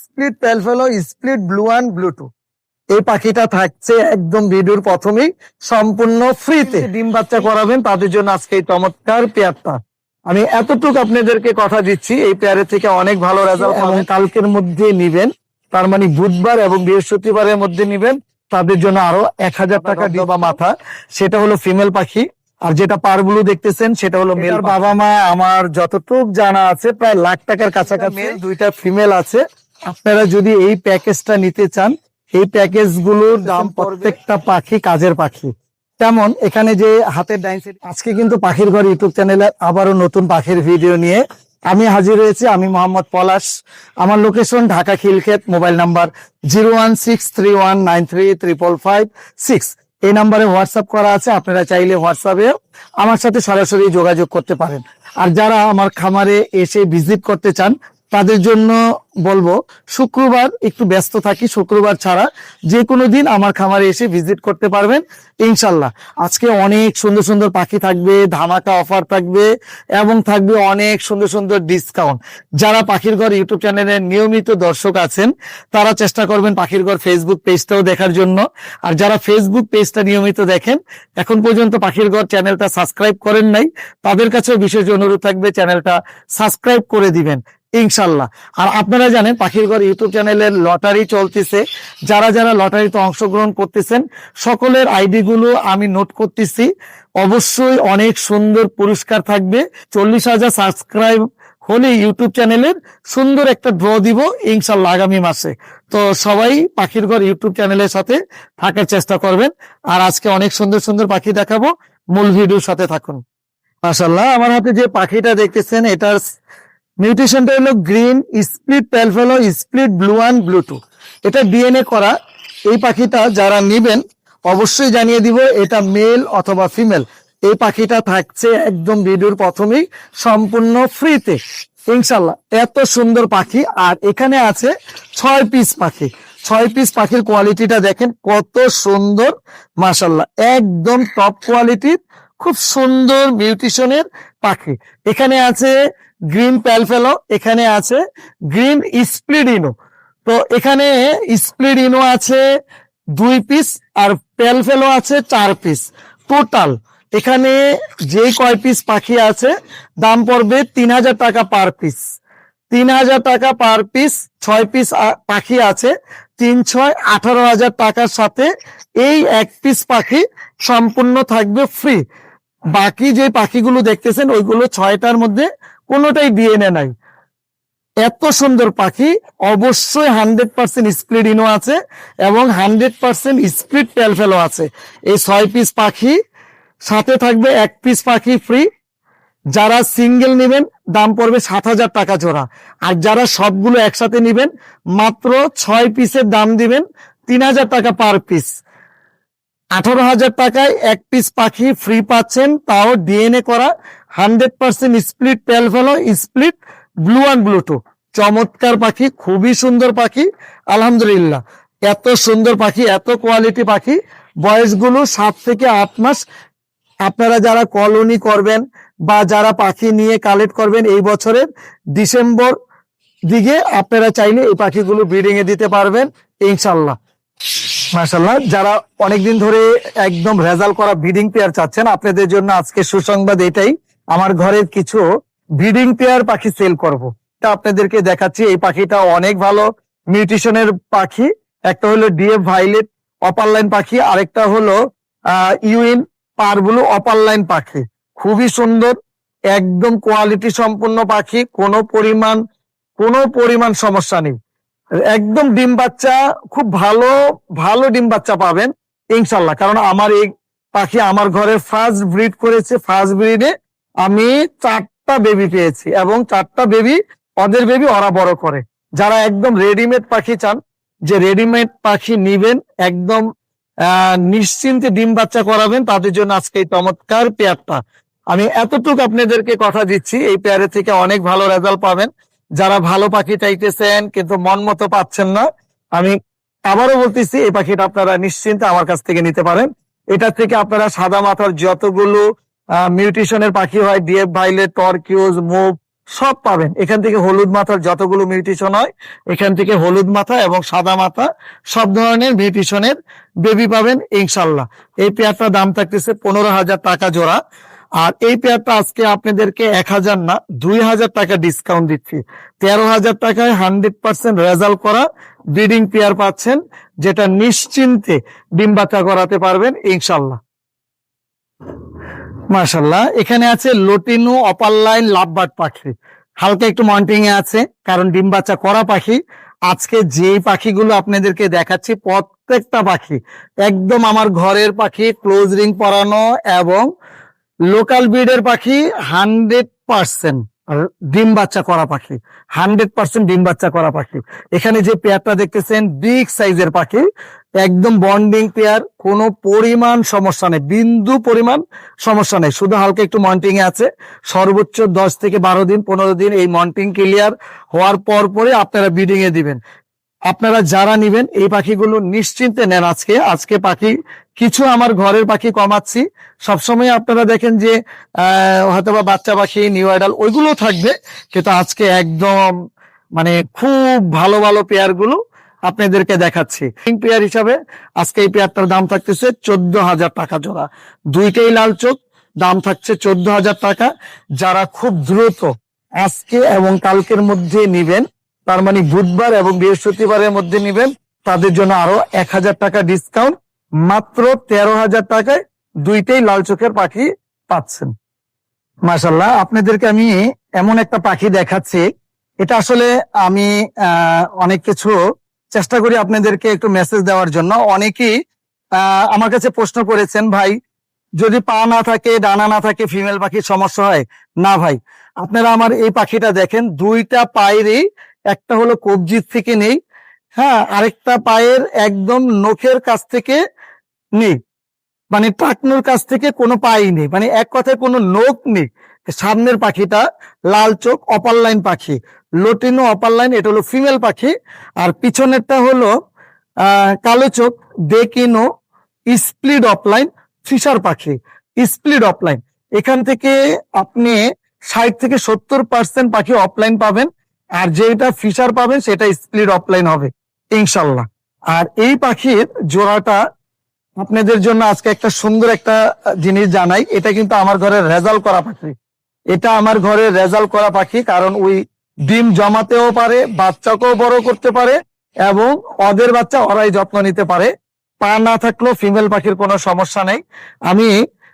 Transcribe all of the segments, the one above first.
Split pale fallow split blue and blue two. এই পাখিটা থাকছে একদম ভিডিওর প্রথমেই সম্পূর্ণ ফ্রিতে। ডিম বাচ্চা করাবেন তাদের জন্য আজকে এই চমৎকার পেয়ারটা। আমি এতটুকু আপনাদেরকে কথা দিচ্ছি, এই পেয়ারের থেকে অনেক ভালো রেজাল্ট এবং কালকের মধ্যে নিবেন, তার মানে বুধবার এবং বৃহস্পতিবারের মধ্যে নিবেন, তাদের জন্য আরো 1000 টাকা বা মাথা, সেটা হলো ফিমেল পাখি। আর যেটা পারগুলো দেখতেছেন সেটা হলো মেল। বাবা মা আমার যতটুক জানা আছে প্রায় লাখ টাকার কাছাকাছি। মেল, 2টা ফিমেল আছে। আপনারা যদি এই প্যাকেজটা নিতে চান, এই প্যাকেজ গুলোর দাম প্রত্যেকটা পাখি কাজের পাখি। তেমন এখানে যে হাতের ডাইন সাইড, আজকে কিন্তু পাখির ঘর ইউটিউব চ্যানেলে আবারও নতুন পাখির ভিডিও নিয়ে আমি হাজির হয়েছি। আমি মোহাম্মদ পলাশ, আমার location Dhaka Khilkhet. Mobile number 01631935556। এই নাম্বারে হোয়াটসঅ্যাপ করা আছে, আপনারা চাইলে হোয়াটসঅ্যাপে আমার সাথে সরাসরি যোগাযোগ করতে পারেন। আর যারা আমার খামারে এসে ভিজিট করতে চান তাদের জন্য বলবো, শুক্রবার একটু ব্যস্ত থাকি, শুক্রবার ছাড়া যে কোনো দিন আমার খামারে এসে ভিজিট করতে পারবেন ইনশাল্লাহ। আজকে অনেক সুন্দর সুন্দর পাখি থাকবে, ধামাকা অফার থাকবে এবং থাকবে অনেক সুন্দর সুন্দর ডিসকাউন্ট। যারা পাখির ঘর ইউটিউব চ্যানেলের নিয়মিত দর্শক আছেন তারা চেষ্টা করবেন পাখির ঘর ফেসবুক পেজটাও দেখার জন্য। আর যারা ফেসবুক পেজটা নিয়মিত দেখেন, এখন পর্যন্ত পাখির ঘর চ্যানেলটা সাবস্ক্রাইব করেন নাই, তাদের কাছেও বিশেষ অনুরোধ থাকবে চ্যানেলটা সাবস্ক্রাইব করে দিবেন ইনশাল্লাহ। আর আপনারা জানেন পাখির ঘর ইউটিউব চ্যানেলের লটারি চলতেছে। যারা যারা লটারিতে অংশগ্রহণ করতেছেন সকলের আইডি গুলো আমি নোট করতেছি। অবশ্যই অনেক সুন্দর পুরস্কার থাকবে। 40,000 সাবস্ক্রাইব হলে ইউটিউব চ্যানেলের সুন্দর একটা ড্র দিব ইনশাল্লাহ আগামী মাসে। তো সবাই পাখির ঘর ইউটিউব চ্যানেলের সাথে থাকার চেষ্টা করবেন। আর আজকে অনেক সুন্দর সুন্দর পাখি দেখাবো, মূল ভিডিওর সাথে থাকুন। মাশাআল্লাহ, আমার হাতে যে পাখিটা দেখতেছেন এটার মিউটেশনটা হলো green split pale fallow split blue and blue two. এটা ডিএনএ করা। এই পাখিটা যারা নিবেন অবশ্যই জানিয়ে দিব এটা মেল অথবা ফিমেল। এই পাখিটা থাকছে একদম ভিডিওর প্রথমেই সম্পূর্ণ ফ্রিতে ইনশাল্লাহ। এত সুন্দর পাখি। আর এখানে আছে 6 পিস পাখি। 6 পিস পাখির কোয়ালিটিটা দেখেন কত সুন্দর, মাশাল্লাহ একদম টপ কোয়ালিটির, খুব সুন্দর মিউটেশনের পাখি। এখানে আছে গ্রিন প্যালফেলো, এখানে আছে গ্রিন স্প্লিডিনো। তো এখানে স্প্লিডিনো আছে 2 পিস আর প্যালফেলো আছে 4 পিস। টোটাল এখানে যে কয় পিস পাখি আছে দাম পড়বে 3000 টাকা পার পিস। 3000 টাকা পার পিস। 6 পিস পাখি আছে, 3 6 18,000 টাকার সাথে এই 1 পিস পাখি সম্পূর্ণ থাকবে ফ্রি। বাকি যে পাখিগুলো দেখতেছেন ওইগুলো 6টার মধ্যে কোনোটাই ডিএনএ নাই। এত সুন্দর পাখি। অবশ্যই 100% স্প্লিডিনো আছে এবং 100% স্প্লিট প্যালফেলো আছে। এই 6 পিস পাখি সাথে থাকবে 1 পিস পাখি ফ্রি। যারা সিঙ্গেল নেবেন দাম পড়বে 7,000 টাকা জোড়া। আর যারা সবগুলো একসাথে নেবেন মাত্র 6 পিসের দাম দিবেন 3,000 টাকা পার পিস। 18,000 টাকায় 1 পিস পাখি ফ্রি পাচ্ছেন, তাও ডিএনএ করা 100% split pale fallow split blue and blue two. চমৎকার পাখি, খুবই সুন্দর পাখি আলহামদুলিল্লাহ। এত সুন্দর পাখি, এত কোয়ালিটি পাখি। বয়সগুলো 7 থেকে 8 মাস। আপনারা যারা কলোনি করবেন বা যারা পাখি নিয়ে কালেক্ট করবেন এই বছরের ডিসেম্বর দিকে আপনারা চাইলে এই পাখিগুলো ব্রিডিং এ দিতে পারবেন ইনশাল্লাহ। মাশাআল্লাহ, যারা অনেকদিন ধরে একদম রেজাল্ট করা ব্রিডিং পেয়ার চাচ্ছেন আপনাদের জন্য আজকে সুসংবাদ এটাই, আমার ঘরের কিছু ব্রিডিং পেয়ার পাখি সেল করব। এটা আপনাদেরকে দেখাচ্ছি। এই পাখিটা অনেক ভালো মিউটেশনের পাখি। একটা হলো ডিএফ ভাইলেট অপার লাইন পাখি, আরেকটা হলো ইউইন পারব্লু অপার লাইন পাখি। খুবই সুন্দর, একদম কোয়ালিটি সম্পূর্ণ পাখি। কোনো পরিমাণ সমস্যা নেই। একদম ডিম বাচ্চা খুব ভালো ভালো ডিম বাচ্চা পাবেন ইনশাল্লাহ। কারণ আমার এই পাখি আমার ঘরে ফার্স্ট ব্রিড করেছে। ফার্স্ট ব্রিডে আমি 4টা বেবি পেয়েছি এবং 4টা বেবি ওদের বেবি ওরা বড় করে। যারা একদম রেডিমেড পাখি চান, যে রেডিমেড পাখি নিবেন একদম নিশ্চিন্তে ডিম বাচ্চা করাবেন, তাদের জন্য আজকে এই চমৎকার পেয়ারটা। আমি এতটুকু আপনাদেরকে কথা দিচ্ছি, এই পেয়ারের থেকে অনেক ভালো রেজাল্ট পাবেন। যারা ভালো পাখি চাইতেছেন কিন্তু মন মতো পাচ্ছেন না, আমি আবারও বলতেছি এই পাখিটা আপনারা নিশ্চিন্তে আমার কাছ থেকে নিতে পারেন। এটা থেকে আপনারা সাদা মাথার যতগুলো মিউটেশনের পাখি হয়, ডিএফ ভাইলেট, টরকিউজ, মুভ, সব পাবেন এখান থেকে। হলুদ মাথার যতগুলো মিউটেশন হয় এখান থেকে হলুদ মাথা এবং সাদা মাথা সব ধরনের মিউটেশনের বেবি পাবেন ইনশাল্লাহ। এই পেয়ারটার দাম থাকতেছে 15,000 টাকা জোড়া। আর এই পেয়ারটা আজকে আপনাদেরকে 1,000 না 2,000 টাকা ডিসকাউন্ট দিচ্ছি। 13,000 টাকায় 100% রেজাল্ট করা ব্রিডিং পেয়ার পাচ্ছেন, যেটা নিশ্চিন্তে ডিম বাচ্চা করাতে পারবেন ইনশাল্লাহ। মাশাল্লাহ, এখানে আছে লটিনো অপার লাইন লাভবার্ড পাখি, হালকা একটু মন্টিং এ আছে কারণ ডিম বাচ্চা করা পাখি। আজকে যে পাখিগুলো আপনাদেরকে দেখাচ্ছি প্রত্যেকটা পাখি একদম আমার ঘরের পাখি, ক্লোজ রিং পরানো এবং লোকাল ব্রিডের পাখি, 100% ডিম বাচ্চা করা পাখি, 100% ডিম বাচ্চা করা পাখি। এখানে যে পেয়ারটা দেখতেছেন বিগ সাইজের পাখি, একদম বন্ডিং পেয়ার, কোনো পরিমাণ সমস্যা নেই, বিন্দু পরিমাণ সমস্যা নেই, শুধু হালকা একটু মন্টিং এ আছে। সর্বোচ্চ 10 থেকে 12 দিন 15 দিন এই মন্টিং ক্লিয়ার হওয়ার পর পরে আপনারা ব্রিডিং এ দিবেন। আপনারা যারা নিবেন এই পাখিগুলো নিশ্চিন্তে নেন। আজকে পাখি কিছু আমার ঘরের পাখি কমাচ্ছি। সবসময় আপনারা দেখেন যে হয়তোবা বাচ্চা পাখি নিউ আইডাল ওইগুলো থাকবে, কিন্তু আজকে একদম মানে খুব ভালো ভালো পেয়ার গুলো আপনাদেরকে দেখাচ্ছি। পেয়ার হিসাবে আজকে এই পেয়ারটার দাম থাকতেছে 14,000 টাকা জোড়া। দুইটাই লাল চোখ, দাম থাকছে 14,000 টাকা। যারা খুব দ্রুত আজকে এবং কালকের মধ্যে নিবেন, তার মানে বুধবার এবং বৃহস্পতিবারের মধ্যে নিবেন, তাদের জন্য আরো 1,000 টাকা ডিসকাউন্ট, মাত্র 13,000 টাকায় দুইটাই লাল চোখের পাখি পাচ্ছেন। মাশাল্লাহ, আপনাদেরকে আমি এমন একটা পাখি দেখাচ্ছি, এটা আসলে আমি অনেক কিছু চেষ্টা করি আপনাদেরকে একটু মেসেজ দেওয়ার জন্য। অনেকেই আমার কাছে প্রশ্ন করেছেন, ভাই যদি পা না থাকে ডানা না থাকে ফিমেল পাখির সমস্যা হয় না? ভাই আপনারা আমার এই পাখিটা দেখেন, দুইটা পায়েরই, একটা হলো কবজির থেকে নেই, হ্যাঁ, আরেকটা পায়ের একদম নখের কাছ থেকে নেই, মানে টাকনুর কাছ থেকে কোনো পাই নেই, মানে এক কথায় কোনো নখ নেই। সামনের পাখিটা লাল চোখ অপার লাইন পাখি, লটিনো অপার লাইন, এটা হলো ফিমেল পাখি। আর পিছনেরটা হলো কালো চোখ ডেকিনো স্প্লিড অফলাইন ফিশার পাখি, স্প্লিড অফলাইন। এখান থেকে আপনি 60 থেকে 70% পাখি অফলাইন পাবেন, আর যেটা ফিশার পাবেন সেটা স্প্লিড অফলাইন হবে ইনশাল্লাহ। আর এই পাখির জোড়াটা আপনাদের জন্য আজকে একটা সুন্দর একটা জিনিস জানাই, এটা কিন্তু আমার ঘরের রেজাল্ট করা পাখি, এটা আমার ঘরের রেজাল্ট করা পাখি, কারণ ওই ডিম জমাতেও পারে, বাচ্চাকেও বড় করতে পারে এবং ওদের বাচ্চা ওরাই যত্ন নিতে পারে। পা না থাকলেও ফিমেল পাখির কোনো সমস্যা নেই। আমি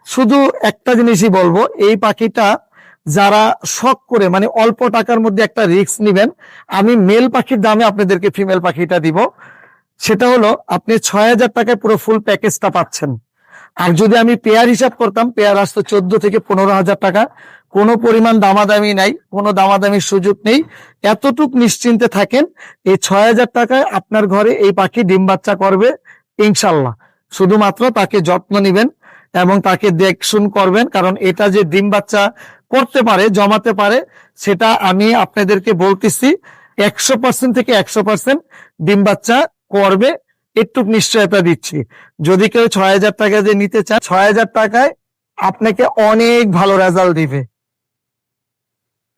শুধু একটা জিনিসই বলবো, এই পাখিটা যারা শখ করে মানে অল্প টাকার মধ্যে একটা রিস্ক নিবেন, আমি মেল পাখির দামে আপনাদেরকে ফিমেল পাখিটা দিব। সেটা হলো আপনি 6,000 টাকায় পুরো ফুল প্যাকেজটা পাচ্ছেন। আর যদি আমি পেয়ার হিসাব করতাম, পেয়ার আসতো 14 থেকে 15,000 টাকা। কোনো পরিমাণ দামাদামি নাই, কোনো দামাদামির সুযোগ নেই, এতটুক নিশ্চিন্তে থাকেন। এই 6,000 টাকায় আপনার ঘরে এই পাখি ডিম বাচ্চা করবে ইনশাল্লাহ। শুধুমাত্র তাকে যত্ন নিবেন এবং তাকে দেখশুন করবেন, কারণ এটা যে ডিম বাচ্চা করতে পারে, জমাতে পারে, সেটা আমি আপনাদেরকে বলতেছি 100% থেকে 100% ডিম বাচ্চা করবে, একটু নিশ্চয়তা দিচ্ছি। যদি কেউ 6,000 টাকা দিয়ে নিতে চায়, 6,000 টাকায় আপনাকে অনেক ভালো রেজাল্ট দিবে।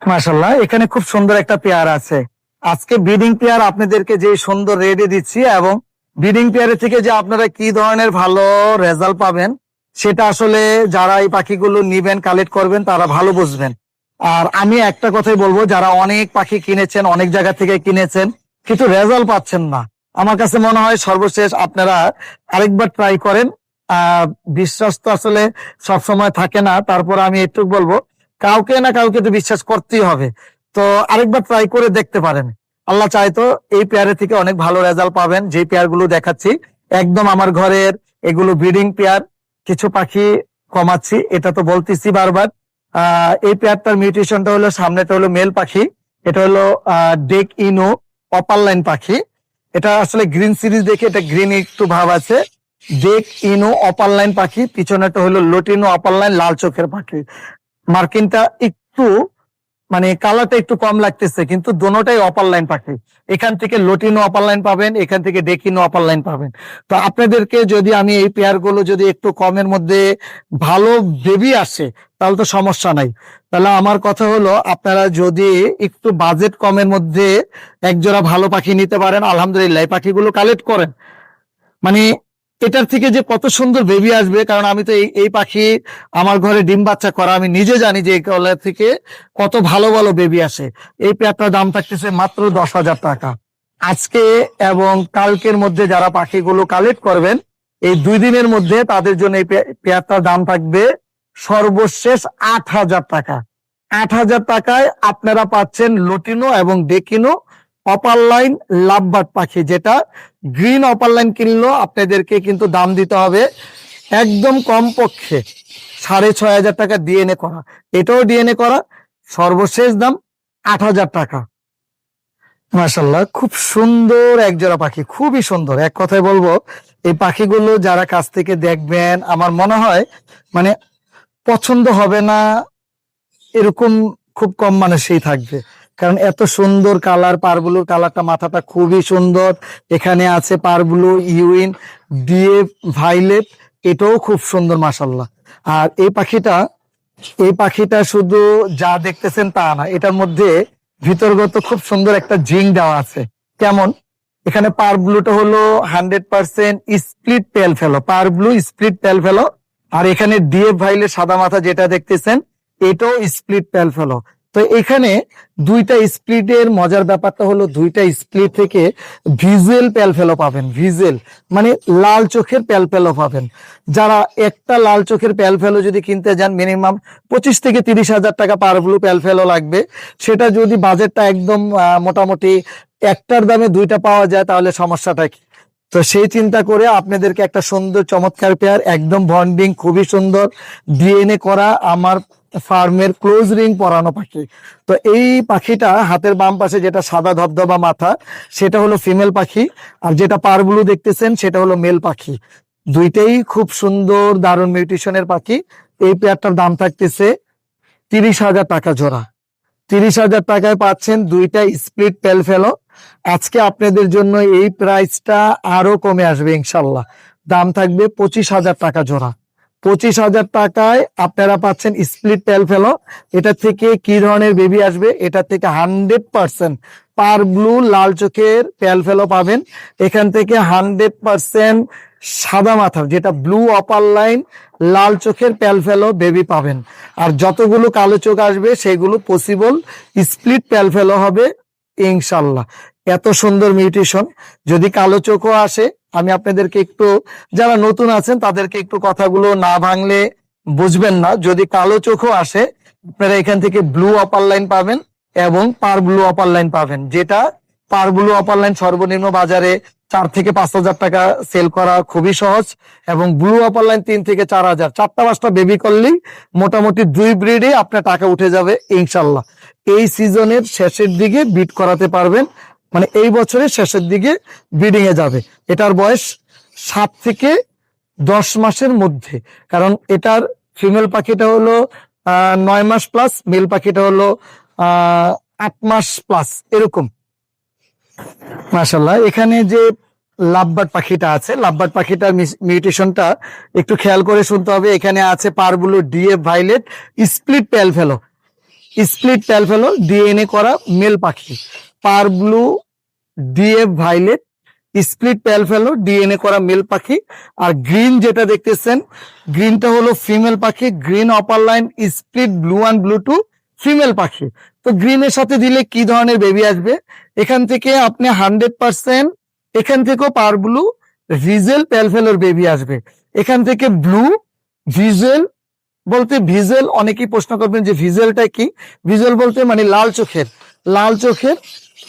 মাশাল্লাহ, এখানে খুব সুন্দর একটা পেয়ার আছে। আজকে ব্রিডিং পেয়ার আপনাদেরকে যে সুন্দর রেডি দিচ্ছি, এবং ব্রিডিং পেয়ারের থেকে যে আপনারা কি ধরনের ভালো রেজাল্ট পাবেন সেটা আসলে যারা এই পাখিগুলো নিবেন, কালেক্ট করবেন, তারা ভালো বুঝবেন। আর আমি একটা কথাই বলবো, যারা অনেক পাখি কিনেছেন, অনেক জায়গা থেকে কিনেছেন কিন্তু রেজাল্ট পাচ্ছেন না, আমার কাছে মনে হয় সর্বশেষ আপনারা আরেকবার ট্রাই করেন। বিশ্বাস তো আসলে সবসময় থাকে না, তারপর আমি একটু বলবো, কাউকে না কাউকে তো বিশ্বাস করতেই হবে, তো আরেকবার ট্রাই করে দেখতে পারেন। আল্লাহ চাইতো এই পেয়ারের থেকে অনেক ভালো রেজাল্ট পাবেন। যে পেয়ার গুলো দেখাচ্ছি একদম আমার ঘরের, এগুলো ব্রিডিং পেয়ার, কিছু পাখি কমাচ্ছি, এটা তো বলতেছি বারবার। এই পেয়ারটার মিউটেশনটা হলো, সামনেটা হলো মেল পাখি, এটা হলো ডেক ইনো অপার লাইন পাখি। এটা আসলে গ্রিন সিরিজ দেখে এটা গ্রিন একটু ভাব আছে। ডেক ইনো অপার লাইন পাখি, পিছনেটা হলো লটিনো অপার লাইন লাল চোখের পাখি। মার্কিনটা একটু মানে কালারটা একটু কম লাগতেছে, কিন্তু দোনোটাই অপার লাইন পাখি। এখান থেকে লটিনো অপার লাইন পাবেন, এখান থেকে ডেকিনো অপার লাইন পাবেন। তো আপনাদেরকে যদি আমি এই পেয়ার গুলো যদি একটু কমের মধ্যে ভালো বেবি আসে তাহলে তো সমস্যা নাই। তাহলে আমার কথা হলো, আপনারা যদি একটু বাজেট কমের মধ্যে একজোড়া ভালো পাখি নিতে পারেন, আলহামদুলিল্লাহ এই পাখিগুলো কালেক্ট করেন। মানে এটার থেকে যে কত সুন্দর বেবি আসবে, কারণ আমি তো এই পাখি আমার ঘরে ডিম বাচ্চা করা, আমি নিজে জানি যে এই কলার থেকে কত ভালো ভালো বেবি আসে। এই পেয়ারটার দাম থাকতেছে মাত্র 10,000 টাকা। আজকে এবং কালকের মধ্যে যারা পাখিগুলো কালেক্ট করবেন, এই 2 দিনের মধ্যে তাদের জন্য এই পেয়ারটার দাম থাকবে সর্বশেষ 8,000 টাকা। 8,000 টাকায় আপনারা পাচ্ছেন লটিনো এবং ডেকিনো অপার লাইন লাভবার্ড পাখি, যেটা গ্রিন অপার লাইন কিনলেও আপনাদেরকে কিন্তু দাম দিতে হবে একদম কমপক্ষে 6,500 টাকা ডিএনএ করা। এটাও ডিএনএ করা, সর্বশেষ দাম 8,000 টাকা। মাশাল্লাহ, খুব সুন্দর এক জোড়া পাখি, খুবই সুন্দর। এক কথায় বলবো, এই পাখিগুলো যারা কাছ থেকে দেখবেন, আমার মনে হয় মানে পছন্দ হবে না এরকম খুব কম মানুষই থাকবে, কারণ এত সুন্দর কালার। পারব্লুর কালারটা, মাথাটা খুবই সুন্দর। এখানে আছে পারব্লু, ইউইন, ডিএ ভাইলেট, এটাও খুব সুন্দর মাশাল্লাহ। আর এই পাখিটা শুধু যা দেখতেছেন তা না, এটার মধ্যে ভিতরগত খুব সুন্দর একটা জিং দেওয়া আছে। কেমন? এখানে পারব্লুটা হলো 100% স্প্লিট পেল ফেলো, পারব্লু স্প্লিট পেল ফেলো। আর এখানে ডিএ ভাইলেট সাদা মাথা যেটা দেখতেছেন, এটাও স্প্লিট পেল ফেলো। তো এখানে দুইটা স্প্লিটের মজার ব্যাপারটা হলো, দুইটা স্প্লিট থেকে ভিজুয়াল প্যালফেলো পাবেন। ভিজুয়াল মানে লাল চোখের প্যালফেলো পাবেন। যারা একটা লাল চোখের প্যালফেলো যদি কিনতে যান, মিনিমাম 25 থেকে 30,000 টাকা পারব্লু প্যালফেলো লাগবে। সেটা যদি বাজেটটা একদম মোটামুটি একটার দামে দুইটা পাওয়া যায়, তাহলে সমস্যাটা কি? তো সেই চিন্তা করে আপনাদেরকে একটা সুন্দর চমৎকার পেয়ার, একদম বন্ডিং খুবই সুন্দর, ডিএনএ করা আমার ফার্মের ক্লোজ রিং পরানো পাখি। তো এই পাখিটা হাতের বাম পাশে যেটা সাদা ধবধবা মাথা, সেটা হলো ফিমেল পাখি। আর যেটা পারব্লু দেখতেছেন, সেটা হলো মেল পাখি। দুইটাই খুব সুন্দর দারুণ মিউটেশনের পাখি। এই পেয়ারটার দাম থাকতেছে 30,000 টাকা জোড়া। 30,000 টাকায় পাচ্ছেন দুইটা স্প্লিট পেল ফেলো। আজকে আপনাদের জন্য এই প্রাইসটা আরো কমে আসবে ইনশাল্লাহ। দাম থাকবে 25,000 টাকা জোড়া। 25,000 টাকায় আপনারা পাচ্ছেন স্প্লিট পেল ফেলো। এটা থেকে কি ধরনের বেবি আসবে? এটা থেকে 100% পারব্লু লাল চোখের পেল ফেলো পাবেন। এখান থেকে 100% সাদা মাথার, যেটা ব্লু অপার লাইন লাল চোখের পেল ফেলো বেবি পাবেন। আর যতগুলো কালো চোখ আসবে, সেগুলো পসিবল স্প্লিট পেল ফেলো হবে ইনশাল্লাহ। এত সুন্দর মিউটেশন। যদি কালো চোখও আসে, আমি আপনাদেরকে একটু, যারা নতুন আছেন তাদেরকে একটু কথাগুলো না ভাঙলে বুঝবেন না। যদি কালো চোখও আসে, আপনারা এখান থেকে ব্লু অপার লাইন পাবেন এবং পার ব্লু অপার লাইন পাবেন। যেটা পার ব্লু অপার লাইন সর্বনিম্ন বাজারে 4 থেকে 5,000 টাকা সেল করা খুবই সহজ, এবং ব্লু অপার লাইন 3 থেকে 4,000। 4টা-5টা বেবি করলেই মোটামুটি 2 ব্রিডে আপনার টাকা উঠে যাবে ইনশাল্লাহ। এই সিজনের শেষের দিকে বিট করাতে পারবেন, মানে এই বছরের শেষের দিকে ব্রিডিং এ যাবে। এটার বয়স 7 থেকে 10 মাসের মধ্যে, কারণ এটার ফিমেল পাখিটা হলো 9 মাস প্লাস, মেল পাখিটা হলো 8 মাস প্লাস, এরকম। মাশাল্লাহ, এখানে যে লাভবার্ড পাখিটা আছে, লাভবার্ড পাখিটার মিউটেশনটা একটু খেয়াল করে শুনতে হবে। এখানে আছে পারব্লু ডিএফ ভাইলেট স্প্লিট পেল ফেলো, স্প্লিট পেল ফেলো ডিএনএ করা মেল পাখি। পারব্লু ডিএফ ভাইলেট স্প্লিট পেল ফেলো ডিএনএ করা মেল পাখি। আর গ্রিন যেটা দেখতেছেন, গ্রিনটা হলো ফিমেল পাখি, green upper line split blue and blue to female পাখি। তো গ্রিনের সাথে দিলে কি ধরনের বেবি আসবে? এখান থেকে আপনি 100%, এখান থেকেও পারব্লু ভিজেল পেল ফেলোর বেবি আসবে। এখান থেকে ব্লু ভিজেল বলতে, ভিজেল অনেকেই প্রশ্ন করবেন যে ভিজেলটা কি? ভিজেল বলতে মানে লাল চোখের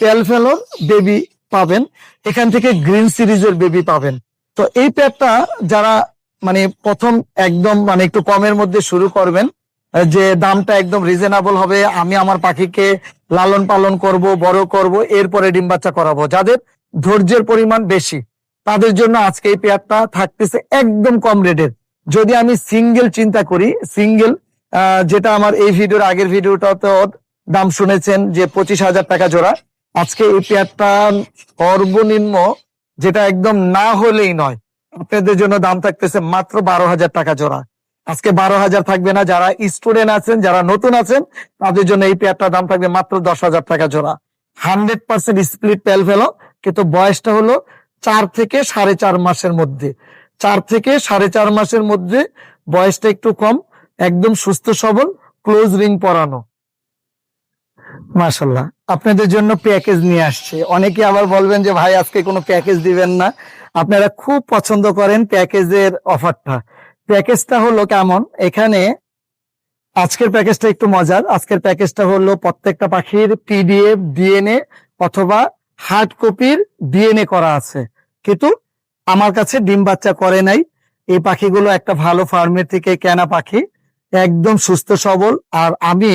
পেল ফেলোর বেবি পাবেন। এখান থেকে গ্রিন সিরিজের বেবি পাবেন। তো এই পেয়ারটা যারা মানে প্রথম একদম মানে একটু কমের মধ্যে শুরু করবেন, যে দামটা একদম রিজনেবল হবে, আমি আমার পাখিকে লালন পালন করব, বড় করব, এরপরে ডিম বাচ্চা করাবো, যাদের ধৈর্যের পরিমাণ বেশি, তাদের জন্য আজকে এই পেয়ারটা থাকতেছে একদম কম রেটের। যদি আমি সিঙ্গেল চিন্তা করি, সিঙ্গেল যেটা আমার এই ভিডিওর আগের ভিডিওটা তো দাম শুনেছেন যে 25,000 টাকা জোড়া। আজকে এই পেয়ারটা সর্বনিম্ন, যেটা একদম না হলেই নয়, আপনাদের জন্য দাম থাকতেছে মাত্র 12,000 টাকা জোড়া। আজকে 12,000 থাকবে না, যারা স্টুডেন্ট আছেন, যারা নতুন আছেন, তাদের জন্য এই পেয়ারটার দাম থাকবে মাত্র 10,000 টাকা জোড়া। 100% স্প্লিট পেল ফেলো, কিন্তু বয়সটা হলো 4 থেকে 4.5 মাসের মধ্যে। 4 থেকে 4.5 মাসের মধ্যে, বয়সটা একটু কম, একদম সুস্থ সবল, ক্লোজ রিং পরানো। মাশাল্লাহ, আপনাদের জন্য প্যাকেজ নিয়ে আসছে। অনেকে আবার বলবেন যে ভাই আজকে কোনো প্যাকেজ দিবেন না, আপনারা খুব পছন্দ করেন প্যাকেজের অফারটা। প্যাকেজটা হলো কেমন, এখানে আজকের প্যাকেজটা একটু মজার। আজকের প্যাকেজটা হলো প্রত্যেকটা পাখির পিডিএফ, ডিএনএ অথবা হার্ড কপির ডিএনএ করা আছে, কিন্তু আমার কাছে ডিম বাচ্চা করে নাই। এই পাখিগুলো একটা ভালো ফার্মের থেকে কেনা পাখি, একদম সুস্থ সবল। আর আমি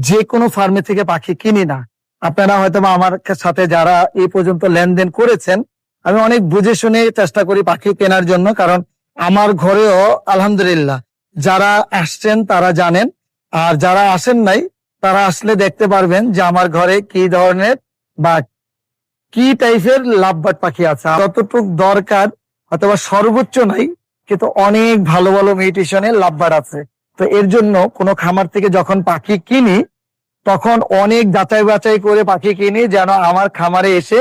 যে কোনো ফার্মে থেকে পাখি কিনি না। আপনারা হয়তো আমার সাথে যারা এই পর্যন্ত লেনদেন করেছেন, আমি অনেক বুঝে শুনে চেষ্টা করি পাখি কেনার জন্য, কারণ আমার ঘরেও আলহামদুলিল্লাহ যারা আসছেন তারা জানেন, আর যারা আসেন নাই তারা আসলে দেখতে পারবেন যে আমার ঘরে কি ধরনের বা কি টাইপের লাভবার্ড পাখি আছে। যতটুক দরকার অথবা সর্বোচ্চ নাই, কিন্তু অনেক ভালো ভালো মিউটেশনের লাভবার্ড আছে। তো এর জন্য কোনো খামার থেকে যখন পাখি কিনি, তখন অনেক যাচাই বাছাই করে পাখি কিনি, যেন আমার খামারে এসে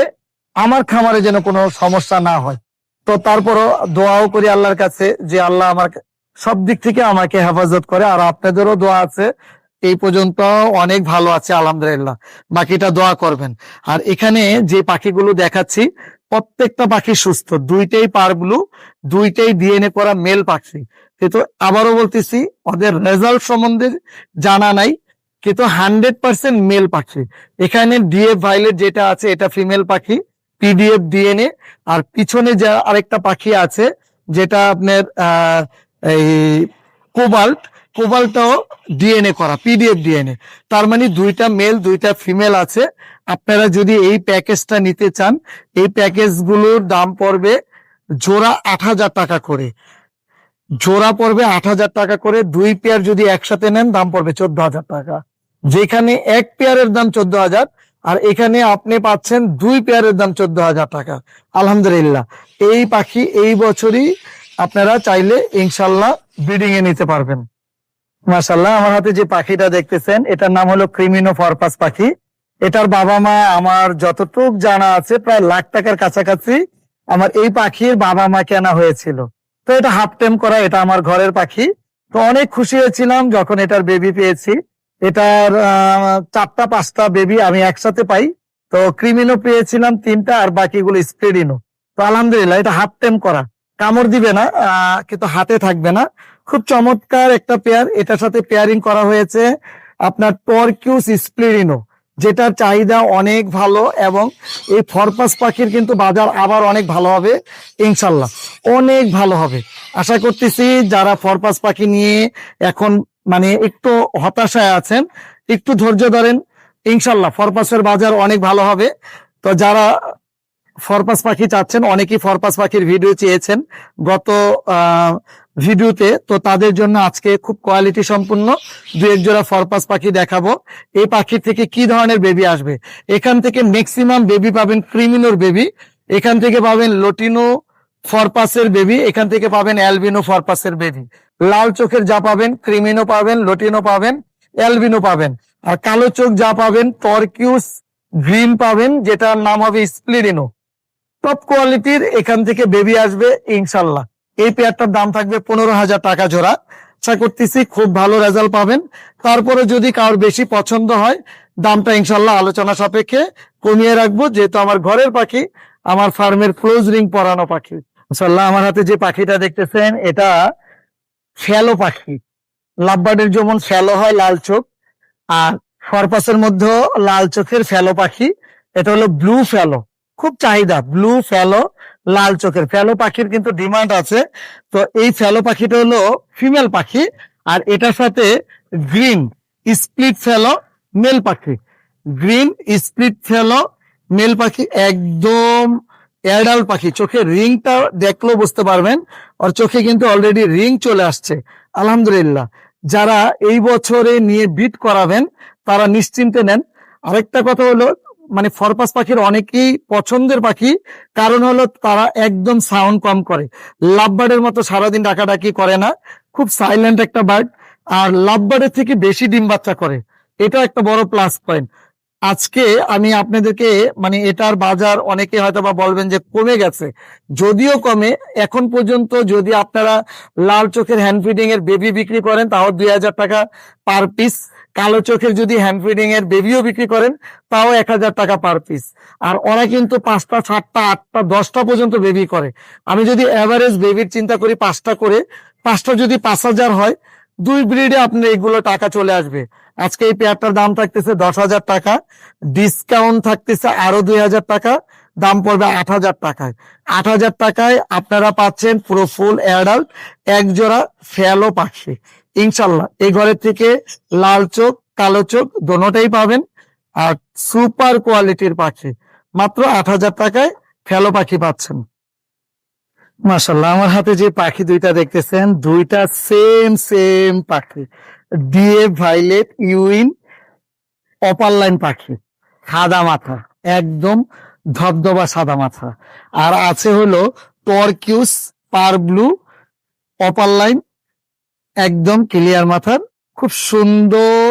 আমার খামারে যেন কোনো সমস্যা না হয়। তো তারপরও দোয়াও করি আল্লাহর কাছে যে আল্লাহ আমার সব দিক থেকে আমাকে হেফাজত করে। আর আপনাদেরও দোয়া আছে, এই পর্যন্ত অনেক ভালো আছে আলহামদুলিল্লাহ, বাকিটা দোয়া করবেন। আর এখানে যে পাখিগুলো দেখাচ্ছি প্রত্যেকটা পাখি সুস্থ, দুইটাই পার ব্লু, দুইটাই ডিএনএ করা মেল পাখি। কিন্তু আবারও বলতেছি, ওদের রেজাল্ট সম্বন্ধে জানা নাই, কিন্তু 100% মেল পাখি। এখানে ডিএফ ভাইলেট যেটা আছে এটা ফিমেল পাখি, পিডিএফ ডিএনএ। আর পিছনে যে আরেকটা পাখি আছে যেটা আপনার এই কোবাল্ট, কোবাল্টটাও ডিএনএ করা, পিডিএফ ডিএনএ। তার মানে দুইটা মেল দুইটা ফিমেল আছে। আপনারা যদি এই প্যাকেজটা নিতে চান, এই প্যাকেজগুলোর দাম পড়বে জোড়া 8,000 টাকা করে। জোড়া পড়বে 8,000 টাকা করে। 2 পেয়ার যদি একসাথে নেন দাম পড়বে 14,000 টাকা। যেখানে এক পেয়ারের দাম 14,000, আর এখানে আপনি পাচ্ছেন 2 পেয়ারের দাম 14,000 টাকা। আলহামদুলিল্লাহ, এই পাখি এই বছরই আপনারা চাইলে ইনশাল্লাহ ব্রিডিং এ নিতে পারবেন। মাশাল্লাহ, আমার হাতে যে পাখিটা দেখতেছেন এটার নাম হলো ক্রিমিনো ফরপাস পাখি। এটার বাবা মা আমার যতটুক জানা আছে প্রায় লাখ টাকার কাছাকাছি আমার এই পাখির বাবা মা কেনা হয়েছিল। তো এটা হাফ টেম করা, এটা আমার ঘরের পাখি। তো অনেক খুশি হয়েছিলাম যখন এটার বেবি পেয়েছি। এটার 4টা 5টা বেবি আমি একসাথে পাই। তো ক্রিমিনো পেয়েছিলাম 3টা, আর বাকিগুলো স্প্রেডিনো। তো আলহামদুলিল্লাহ, এটা হাফ টেম করা, কামড় দিবে না, কিন্তু হাতে থাকবে না। খুব চমৎকার একটা পেয়ার। এটার সাথে পেয়ারিং করা হয়েছে আপনার টর্কিউস স্প্লেরিনো, যেটার চাহিদা অনেক ভালো। এবং এই ফরপাস পাখির কিন্তু বাজার আবার অনেক ভালো হবে ইনশাল্লাহ, অনেক ভালো হবে। আশা করতেছি যারা ফরপাস পাখি নিয়ে এখন মানে একটু হতাশায় আছেন, একটু ধৈর্য ধরেন, ইনশাল্লাহ ফরপাসের বাজার অনেক ভালো হবে। তো যারা ফরপাস পাখি চাচ্ছেন, অনেকেই ফরপাস পাখির ভিডিও চেয়েছেন গত ভিডিওতে, তো তাদের জন্য আজকে খুব কোয়ালিটি সম্পূর্ণ 2-1 জোড়া ফরপাস পাখি দেখাবো। এই পাখির থেকে কি ধরনের বেবি আসবে, এখান থেকে ম্যাক্সিমাম বেবি পাবেন ক্রিমিনোর বেবি, এখান থেকে পাবেন লটিনো ফরপাসের বেবি, এখান থেকে পাবেন অ্যালবিনো ফরপাসের বেবি। লাল চোখের যা পাবেন ক্রিমিনো পাবেন, লটিনো পাবেন, অ্যালবিনো পাবেন। আর কালো চোখ যা পাবেন টর্কিউস গ্রিন পাবেন, যেটার নাম হবে স্প্লিডিনো। টপ কোয়ালিটির এখান থেকে বেবি আসবে ইনশাল্লাহ। এই পেয়ারটার দাম থাকবে 15,000 টাকা জোড়া। আশা করতেছি খুব ভালো রেজাল্ট পাবেন। তারপরে যদি কারোর বেশি পছন্দ হয়, দামটা ইনশাল্লাহ আলোচনা সাপেক্ষে কমিয়ে রাখবো, যেহেতু আমার ঘরের পাখি, আমার ফার্মের ক্লোজ রিং পরানো পাখি। ইনশাল্লাহ, আমার হাতে যে পাখিটা দেখতেছেন এটা শ্যালো পাখি। লাভবার্ডের যেমন শ্যালো হয় লাল চোখ, আর ফরপাসের মধ্যে লাল চোখের ফ্যালো পাখি। এটা হলো ব্লু ফ্যালো, খুব চাহিদা ব্লু ফ্যালো লাল চোখের ফ্যালো পাখির কিন্তু ডিমান্ড আছে। তো এই ফ্যালো পাখিটা হলো ফিমেল পাখি, আর এটার সাথে গ্রিন স্প্লিট ফ্যালো মেল পাখি। গ্রিন স্প্লিট ফ্যালো মেল পাখি একদম অ্যাডাল্ট পাখি। চোখে রিংটা দেখলেও বুঝতে পারবেন, ওর চোখে কিন্তু অলরেডি রিং চলে আসছে। আলহামদুলিল্লাহ, যারা এই বছরে নিয়ে বিট করাবেন তারা নিশ্চিন্তে নেন। আরেকটা কথা হলো, মানে ফরপাস পাখির অনেকেই পছন্দের পাখি, কারণ হলো তারা একদম সাউন্ড কম করে, লাভবার্ডের মতো সারাদিন ডাকাডাকি করে না, খুব সাইলেন্ট একটা বার্ড, আর লাভবার্ডের থেকে বেশি ডিম বাচ্চা করে, এটা একটা বড় প্লাস পয়েন্ট। আজকে আমি আপনাদেরকে, মানে এটার বাজার অনেকে হয়তো বা বলবেন যে কমে গেছে, যদিও কমে, এখন পর্যন্ত যদি আপনারা লাল চোখের হ্যান্ড ফিডিং এর বেবি বিক্রি করেন তাও 2000 টাকা পার পিস, কালো চোখের যদি হ্যান্ড ফিডিং এর বেবিও বিক্রি করেন তাও 1000 টাকা পার পিস। আর ওরা কিন্তু 5টা 7টা 8টা 10টা পর্যন্ত বেবি করে। আমি যদি এভারেজ বেবির চিন্তা করি 5টা করে, 5টা যদি 5000 হয়, 2 ব্রিডে আপনার এগুলো টাকা চলে আসবে। আজকে এই পেয়ারটার দাম থাকতেছে 10,000 টাকা, ডিসকাউন্ট থাকতেছে আরো 2000 টাকা, দাম পড়বে 8,000 টাকায়। 8,000 টাকায় আপনারা পাচ্ছেন পুরো ফুল অ্যাডাল্ট এক জোড়া ফেলো পাখি। ইনশাল্লাহ এই ঘরের থেকে লাল চোখ কালো চোখ দোনোটাই পাবেন, আর সুপার কোয়ালিটির পাখি মাত্র 8,000 টাকায় ফেলো পাখি পাচ্ছেন। মাশাল্লাহ, আমার হাতে যে পাখি দুইটা দেখতেছেন, দুইটা সেম সেম পাখি, ডিএ ভাইলেট ইউইন অপার লাইন পাখি, সাদা মাথা, একদম ধবধবা সাদা মাথা। আর আছে হলো টর্কিউস পার ব্লু অপার লাইন, একদম ক্লিয়ার মাথার, খুব সুন্দর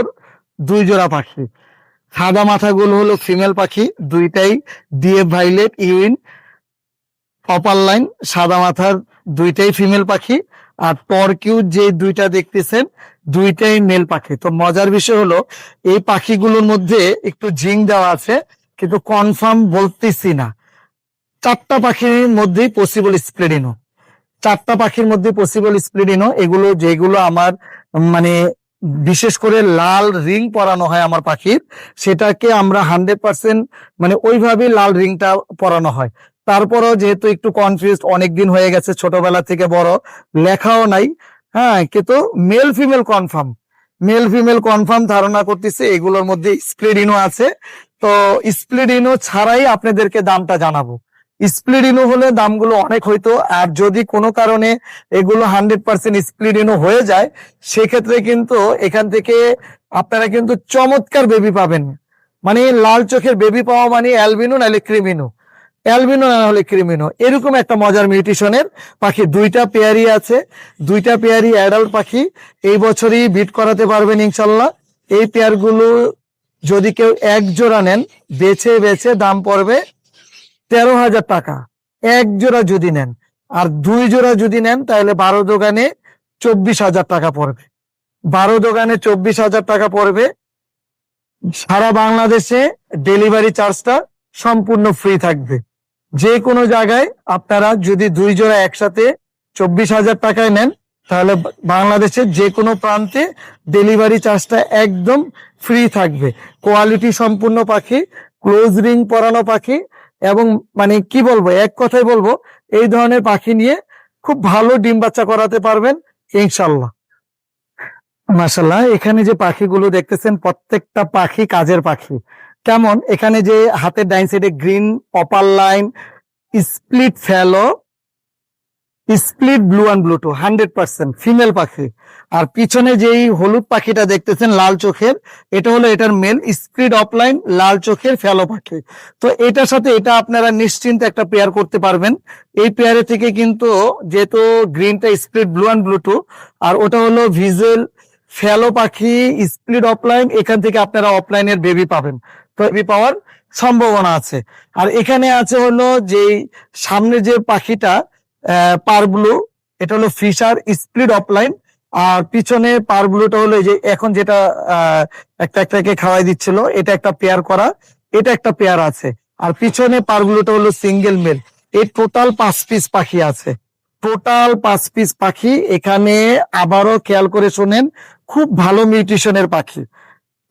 দুই জোড়া পাখি। সাদা মাথাগুলো হলো ফিমেল পাখি, দুইটাই ডিএ ভাইলেট ইউইন অপার লাইন, সাদা মাথার দুইটাই ফিমেল পাখি। আর টর্কিউ যে দুইটা দেখতেছেন দুইটাই মেল পাখি। তো মজার বিষয় হলো এই পাখিগুলোর মধ্যে একটু জিং দেওয়া আছে, কিন্তু কনফার্ম বলতেছি না। 4টা পাখির মধ্যেই পসিবল স্প্লিডিনো, 4টা পাখির মধ্যে পসিবল স্প্লিডিনো। এগুলো যেগুলো আমার, মানে বিশেষ করে লাল রিং পরানো হয় আমার পাখির, সেটাকে আমরা 100% মানে ওইভাবেই লাল রিংটা পরানো হয়। তারপরও যেহেতু একটু কনফিউজ, অনেকদিন হয়ে গেছে, ছোটবেলা থেকে বড়, লেখাও নাই, হ্যাঁ, কিন্তু male female confirm, male female confirm ধারণা করতেছে এগুলোর মধ্যে স্প্লিডিনো আছে। তো স্প্লিডিনো ছাড়াই আপনাদেরকে দামটা জানাবো। স্প্লিডিনো হলে দামগুলো অনেক হইতো, আর যদি কোনো কারণে এগুলো 100% স্প্লিডিনো হয়ে যায়, সেক্ষেত্রে কিন্তু এখান থেকে আপনারা কিন্তু চমৎকার বেবি পাবেন। মানে লাল চোখের বেবি পাওয়া মানে অ্যালবিনো নাহলে ক্রিমিনো, অ্যালবিনো না হলে ক্রিমিনো, এরকম একটা মজার মিউটেশনের পাখি। দুইটা পেয়ারই আছে, দুইটা পেয়ারই অ্যাডাল্ট পাখি, এই বছরই বিট করাতে পারবেন ইনশাল্লাহ। এই পেয়ারগুলো যদি কেউ এক জোড়া নেন, বেছে বেছে দাম পড়বে 13,000 টাকা এক জোড়া যদি নেন, আর 2 জোড়া যদি নেন তাহলে 12 দোকানে 24,000 টাকা পড়বে, 12 দোকানে 24,000 টাকা পড়বে। সারা বাংলাদেশে ডেলিভারি চার্জটা সম্পূর্ণ ফ্রি থাকবে। যে কোনো জায়গায় আপনারা যদি 2 জোড়া একসাথে 24,000 টাকায় নেন, তাহলে বাংলাদেশের যে কোনো প্রান্তে ডেলিভারি চার্জটা একদম ফ্রি থাকবে। কোয়ালিটি সম্পূর্ণ পাখি, ক্লোজ রিং পরানো পাখি, এবং মানে কি বলবো, এক কথাই বলবো, এই ধরনের পাখি নিয়ে খুব ভালো ডিম বাচ্চা করাতে পারবেন ইনশাল্লাহ। মাশাল্লাহ, এখানে যে পাখিগুলো দেখতেছেন প্রত্যেকটা পাখি কাজের পাখি। কেমন, এখানে যে হাতের ডাইন সাইডে green upper line split fallow split blue and blue two 100% female পাখি। আর পিছনে যেই হলুদ পাখিটা দেখতেছেন লাল চোখের, এটা হলো এটার মেল স্প্লিট অফলাইন লাল চোখের ফেলো পাখি। তো এটার সাথে এটা আপনারা নিশ্চিন্তে একটা পেয়ার করতে পারবেন। এই পেয়ারে থেকে কিন্তু যেহেতু গ্রিনটা স্প্লিট ব্লু অ্যান্ড ব্লুটো, আর ওটা হলো ভিজুয়াল ফেলো পাখি স্প্লিট অফলাইন, এখান থেকে আপনারা অফলাইনের বেবি পাবেন, তো বেবি পাওয়ার সম্ভাবনা আছে। আর এখানে আছে হলো যে সামনে যে পাখিটা পার ব্লু, এটা হলো ফিশার স্প্লিট অফলাইন, আর পিছনে পার ব্লুটা হলো এই যে এখন যেটা একটা একটাকে খাওয়াই দিচ্ছিল, এটা একটা পেয়ার করা, এটা একটা পেয়ার আছে। আর পিছনে পার ব্লুটা হলো সিঙ্গেল মেল। এই টোটাল 5 পিস পাখি আছে, টোটাল 5 পিস পাখি। এখানে আবারও খেয়াল করে শোনেন, খুব ভালো মিউটেশনের পাখি,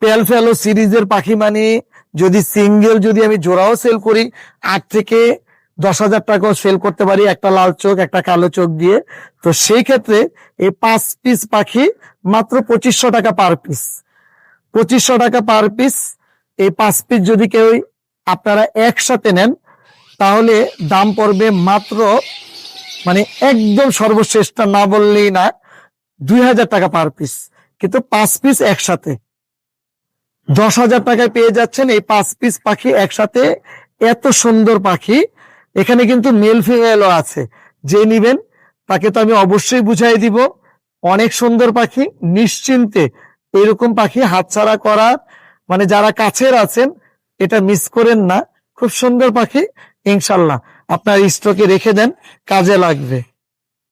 পেল ফেলো সিরিজের পাখি। মানে যদি সিঙ্গেল যদি আমি জোড়াও সেল করি 8 থেকে 10,000 টাকাও সেল করতে পারি, একটা লাল চোখ একটা কালো চোখ দিয়ে। তো সেই ক্ষেত্রে এই 5 পিস পাখি মাত্র 2500 টাকা পার পিস, 2500 টাকা পার পিস। এই 5 পিস যদি কেউ আপনারা একসাথে নেন, তাহলে দাম পড়বে মাত্র, মানে একদম সর্বশ্রেষ্ঠ না বললেই না, 2,000 টাকা পার পিস, কিন্তু 5 পিস একসাথে। 10,000 টাকায় পেয়ে যাচ্ছেন এই 5 পিস পাখি একসাথে। এত সুন্দর পাখি, এখানে কিন্তু মেল ফিমেলও আছে। যে নিবেন তাকে তো আমি অবশ্যই বুঝাই দিব। অনেক সুন্দর পাখি, নিশ্চিন্তে এরকম পাখি হাতছাড়া করার মানে যারা কাছের আছেন এটা মিস করেন না। খুব সুন্দর পাখি, ইনশাল্লাহ আপনার স্টকে রেখে দেন, কাজে লাগবে।